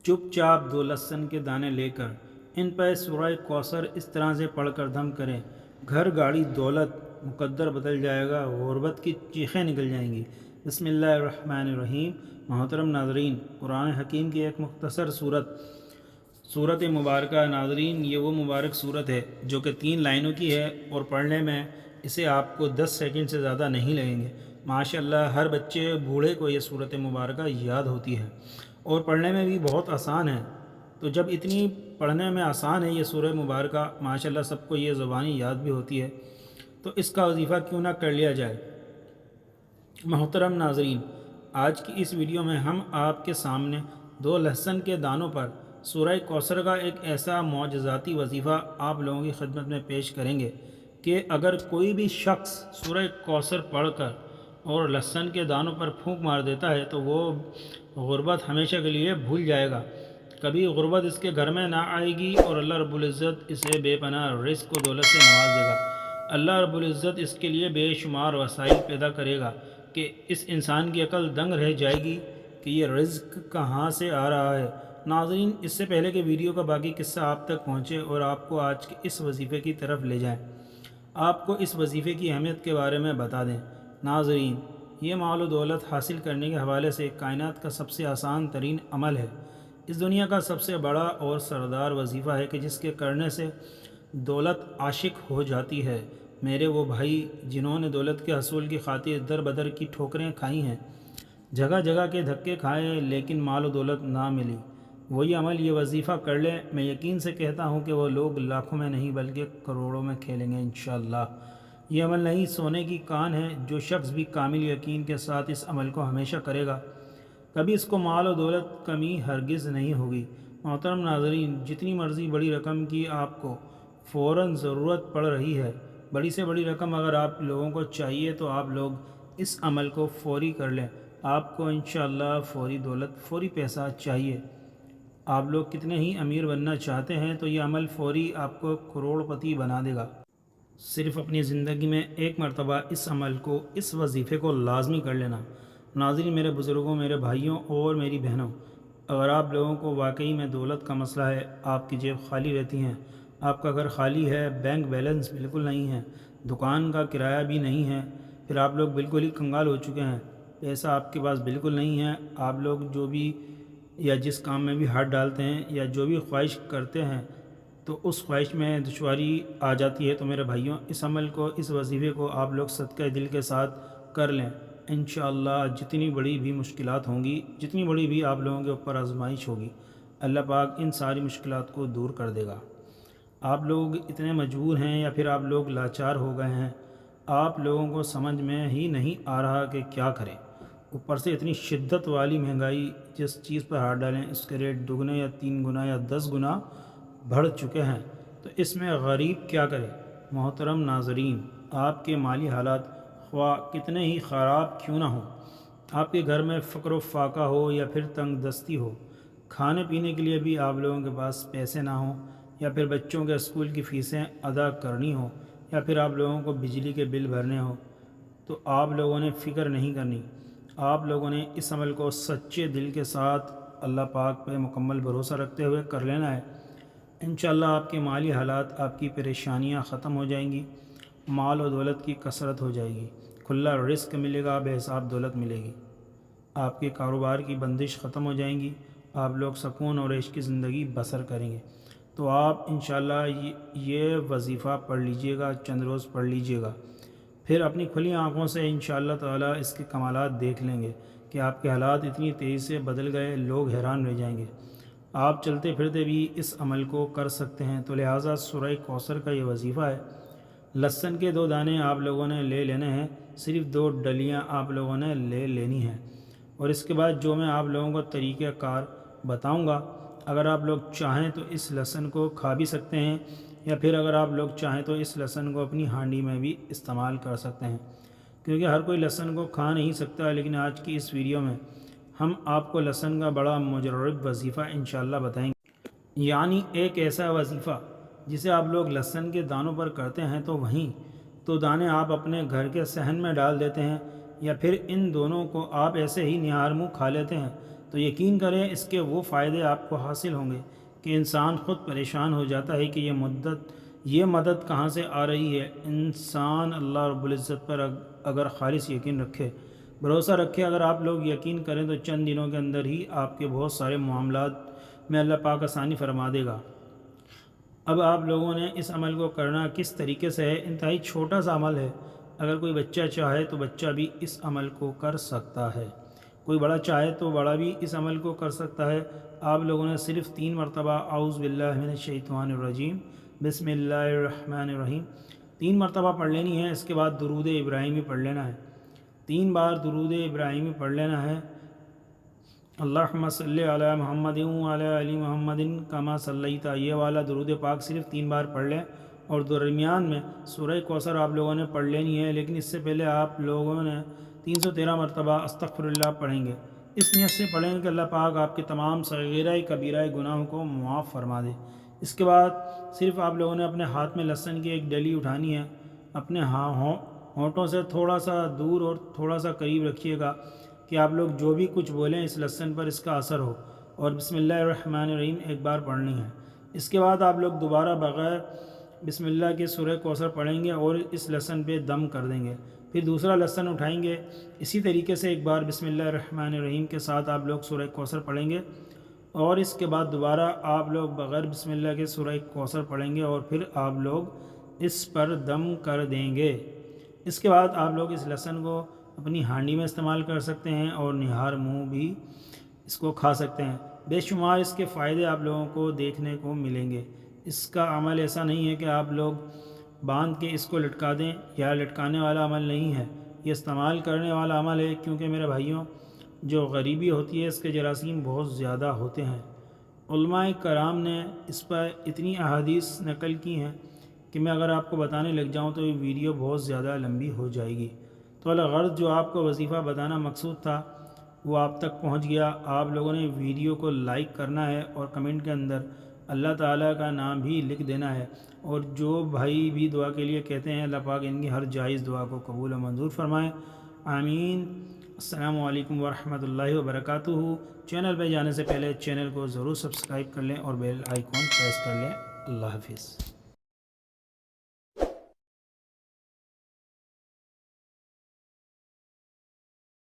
چپ چاپ 2 لہسن کے دانے لے کر ان پہ سورہ کوثر اس طرح سے پڑھ کر دم کریں، گھر گاڑی دولت مقدر بدل جائے گا، غربت کی چیخیں نکل جائیں گی۔ بسم اللہ الرحمن الرحیم۔ محترم ناظرین، قرآن حکیم کی ایک مختصر صورت مبارکہ ناظرین، یہ وہ مبارک صورت ہے جو کہ 3 لائنوں کی ہے اور پڑھنے میں اسے آپ کو 10 سیکنڈ سے زیادہ نہیں لگیں گے۔ ماشاءاللہ ہر بچے بوڑھے کو یہ صورت مبارکہ یاد ہوتی ہے اور پڑھنے میں بھی بہت آسان ہے۔ تو جب اتنی پڑھنے میں آسان ہے یہ سورہ مبارکہ، ماشاءاللہ سب کو یہ زبانی یاد بھی ہوتی ہے، تو اس کا وظیفہ کیوں نہ کر لیا جائے۔ محترم ناظرین، آج کی اس ویڈیو میں ہم آپ کے سامنے 2 لہسن کے دانوں پر سورہ کوثر کا ایک ایسا معجزاتی وظیفہ آپ لوگوں کی خدمت میں پیش کریں گے کہ اگر کوئی بھی شخص سورہ کوثر پڑھ کر اور لہسن کے دانوں پر پھونک مار دیتا ہے تو وہ غربت ہمیشہ کے لیے بھول جائے گا، کبھی غربت اس کے گھر میں نہ آئے گی اور اللہ رب العزت اسے بے پناہ رزق و دولت سے نواز دے گا۔ اللہ رب العزت اس کے لیے بے شمار وسائل پیدا کرے گا کہ اس انسان کی عقل دنگ رہ جائے گی کہ یہ رزق کہاں سے آ رہا ہے۔ ناظرین، اس سے پہلے کہ ویڈیو کا باقی قصہ آپ تک پہنچے اور آپ کو آج کے اس وظیفے کی طرف لے جائیں، آپ کو اس وظیفے کی اہمیت کے بارے میں بتا دیں۔ ناظرین، یہ مال و دولت حاصل کرنے کے حوالے سے کائنات کا سب سے آسان ترین عمل ہے، اس دنیا کا سب سے بڑا اور سردار وظیفہ ہے کہ جس کے کرنے سے دولت عاشق ہو جاتی ہے۔ میرے وہ بھائی جنہوں نے دولت کے حصول کی خاطر در بدر کی ٹھوکریں کھائی ہیں، جگہ جگہ کے دھکے کھائے لیکن مال و دولت نہ ملی، وہی عمل یہ وظیفہ کر لیں، میں یقین سے کہتا ہوں کہ وہ لوگ لاکھوں میں نہیں بلکہ کروڑوں میں کھیلیں گے انشاءاللہ۔ یہ عمل نہیں سونے کی کان ہے، جو شخص بھی کامل یقین کے ساتھ اس عمل کو ہمیشہ کرے گا، کبھی اس کو مال و دولت کمی ہرگز نہیں ہوگی۔ محترم ناظرین، جتنی مرضی بڑی رقم کی آپ کو فوراً ضرورت پڑ رہی ہے، بڑی سے بڑی رقم اگر آپ لوگوں کو چاہیے تو آپ لوگ اس عمل کو فوری کر لیں، آپ کو انشاءاللہ فوری دولت، فوری پیسہ چاہیے۔ آپ لوگ کتنے ہی امیر بننا چاہتے ہیں تو یہ عمل فوری آپ کو کروڑ پتی بنا دے گا۔ صرف اپنی زندگی میں ایک مرتبہ اس عمل کو، اس وظیفے کو لازمی کر لینا۔ ناظرین، میرے بزرگوں، میرے بھائیوں اور میری بہنوں، اگر آپ لوگوں کو واقعی میں دولت کا مسئلہ ہے، آپ کی جیب خالی رہتی ہیں، آپ کا گھر خالی ہے، بینک بیلنس بالکل نہیں ہے، دکان کا کرایہ بھی نہیں ہے، پھر آپ لوگ بالکل ہی کنگال ہو چکے ہیں، پیسہ آپ کے پاس بالکل نہیں ہے، آپ لوگ جو بھی یا جس کام میں بھی ہاتھ ڈالتے ہیں یا جو بھی خواہش کرتے ہیں تو اس خواہش میں دشواری آ جاتی ہے، تو میرے بھائیوں، اس عمل کو، اس وظیفے کو آپ لوگ صدقہ دل کے ساتھ کر لیں۔ انشاءاللہ جتنی بڑی بھی مشکلات ہوں گی، جتنی بڑی بھی آپ لوگوں کے اوپر آزمائش ہوگی، اللہ پاک ان ساری مشکلات کو دور کر دے گا۔ آپ لوگ اتنے مجبور ہیں یا پھر آپ لوگ لاچار ہو گئے ہیں، آپ لوگوں کو سمجھ میں ہی نہیں آ رہا کہ کیا کریں، اوپر سے اتنی شدت والی مہنگائی، جس چیز پر ہاتھ ڈالیں اس کے ریٹ دگنے یا 3 گنا یا 10 گنا بڑھ چکے ہیں، تو اس میں غریب کیا کرے۔ محترم ناظرین، آپ کے مالی حالات خواہ کتنے ہی خراب کیوں نہ ہوں، آپ کے گھر میں فقر و فاقہ ہو یا پھر تنگ دستی ہو، کھانے پینے کے لیے بھی آپ لوگوں کے پاس پیسے نہ ہوں، یا پھر بچوں کے اسکول کی فیسیں ادا کرنی ہو، یا پھر آپ لوگوں کو بجلی کے بل بھرنے ہوں، تو آپ لوگوں نے فکر نہیں کرنی، آپ لوگوں نے اس عمل کو سچے دل کے ساتھ اللہ پاک پہ مکمل بھروسہ رکھتے ہوئے کر لینا ہے۔ انشاءاللہ آپ کے مالی حالات، آپ کی پریشانیاں ختم ہو جائیں گی، مال و دولت کی کثرت ہو جائے گی، کھلا رزق ملے گا، بے حساب دولت ملے گی، آپ کے کاروبار کی بندش ختم ہو جائیں گی، آپ لوگ سکون اور عیش کی زندگی بسر کریں گے۔ تو آپ انشاءاللہ یہ وظیفہ پڑھ لیجئے گا، چند روز پڑھ لیجئے گا، پھر اپنی کھلی آنکھوں سے انشاءاللہ تعالی اس کے کمالات دیکھ لیں گے کہ آپ کے حالات اتنی تیزی سے بدل گئے، لوگ حیران رہ جائیں گے۔ آپ چلتے پھرتے بھی اس عمل کو کر سکتے ہیں، تو لہٰذا سورہ کوثر کا یہ وظیفہ ہے۔ لہسن کے 2 دانے آپ لوگوں نے لے لینے ہیں، صرف 2 ڈلیاں آپ لوگوں نے لے لینی ہیں، اور اس کے بعد جو میں آپ لوگوں کو طریقہ کار بتاؤں گا، اگر آپ لوگ چاہیں تو اس لہسن کو کھا بھی سکتے ہیں، یا پھر اگر آپ لوگ چاہیں تو اس لہسن کو اپنی ہانڈی میں بھی استعمال کر سکتے ہیں، کیونکہ ہر کوئی لہسن کو کھا نہیں سکتا، لیکن آج کی اس ویڈیو میں ہم آپ کو لہسن کا بڑا مجرب وظیفہ انشاءاللہ بتائیں گے، یعنی ایک ایسا وظیفہ جسے آپ لوگ لہسن کے دانوں پر کرتے ہیں تو وہیں تو دانے آپ اپنے گھر کے صحن میں ڈال دیتے ہیں، یا پھر ان دونوں کو آپ ایسے ہی نہار منہ کھا لیتے ہیں، تو یقین کریں اس کے وہ فائدے آپ کو حاصل ہوں گے کہ انسان خود پریشان ہو جاتا ہے کہ یہ مدد کہاں سے آ رہی ہے۔ انسان اللہ رب العزت پر اگر خالص یقین رکھے، بھروسہ رکھے، اگر آپ لوگ یقین کریں تو چند دنوں کے اندر ہی آپ کے بہت سارے معاملات میں اللہ پاک آسانی فرما دے گا۔ اب آپ لوگوں نے اس عمل کو کرنا کس طریقے سے ہے، انتہائی چھوٹا سا عمل ہے۔ اگر کوئی بچہ چاہے تو بچہ بھی اس عمل کو کر سکتا ہے، کوئی بڑا چاہے تو بڑا بھی اس عمل کو کر سکتا ہے۔ آپ لوگوں نے صرف 3 مرتبہ اعوذ باللہ من الشیطان الرجیم بسم اللہ الرحمن الرحیم 3 مرتبہ پڑھ لینی ہے۔ اس کے بعد درود ابراہیمی پڑھ لینا ہے، 3 بار درود ابراہیمی پڑھ لینا ہے۔ اللہم صلی علی محمد وعلی آل محمد کما صلیت، یہ والا درود پاک صرف 3 بار پڑھ لیں، اور درمیان میں سورہ کوثر آپ لوگوں نے پڑھ لینی ہے، لیکن اس سے پہلے آپ لوگوں نے 313 مرتبہ استغفر اللہ پڑھیں گے۔ اس نیت سے پڑھیں گے کہ اللہ پاک آپ کے تمام صغیرہ کبیرہ گناہوں کو معاف فرما دے۔ اس کے بعد صرف آپ لوگوں نے اپنے ہاتھ میں لہسن کی ایک ڈلی اٹھانی ہے، اپنے ہونٹوں سے تھوڑا سا دور اور تھوڑا سا قریب رکھیے گا کہ آپ لوگ جو بھی کچھ بولیں اس لہسن پر اس کا اثر ہو، اور بسم اللہ الرحمن الرحیم ایک بار پڑھنی ہے۔ اس کے بعد آپ لوگ دوبارہ بغیر بسم اللہ کے سورہ کوثر پڑھیں گے اور اس لہسن پہ دم کر دیں گے، پھر دوسرا لہسن اٹھائیں گے، اسی طریقے سے ایک بار بسم اللہ الرحمن الرحیم کے ساتھ آپ لوگ سورہ کوثر پڑھیں گے، اور اس کے بعد دوبارہ آپ لوگ بغیر بسم اللہ کے سورہ کوثر پڑھیں گے، اور پھر آپ لوگ اس پر دم کر دیں گے۔ اس کے بعد آپ لوگ اس لہسن کو اپنی ہانڈی میں استعمال کر سکتے ہیں، اور نہار منہ بھی اس کو کھا سکتے ہیں۔ بے شمار اس کے فائدے آپ لوگوں کو دیکھنے کو ملیں گے۔ اس کا عمل ایسا نہیں ہے کہ آپ لوگ باندھ کے اس کو لٹکا دیں، یا لٹکانے والا عمل نہیں ہے، یہ استعمال کرنے والا عمل ہے، کیونکہ میرے بھائیوں جو غریبی ہوتی ہے اس کے جراثیم بہت زیادہ ہوتے ہیں۔ علماء کرام نے اس پر اتنی احادیث نقل کی ہیں کہ میں اگر آپ کو بتانے لگ جاؤں تو یہ ویڈیو بہت زیادہ لمبی ہو جائے گی۔ تو الغرض جو آپ کو وظیفہ بتانا مقصود تھا وہ آپ تک پہنچ گیا۔ آپ لوگوں نے ویڈیو کو لائک کرنا ہے، اور کمنٹ کے اندر اللہ تعالیٰ کا نام بھی لکھ دینا ہے، اور جو بھائی بھی دعا کے لیے کہتے ہیں اللہ پاک ان کی ہر جائز دعا کو قبول و منظور فرمائے، آمین۔ السلام علیکم ورحمۃ اللہ وبرکاتہ۔ چینل پہ جانے سے پہلے چینل کو ضرور سبسکرائب کر لیں اور بیل آئیکن پریس کر لیں۔ اللہ حافظ۔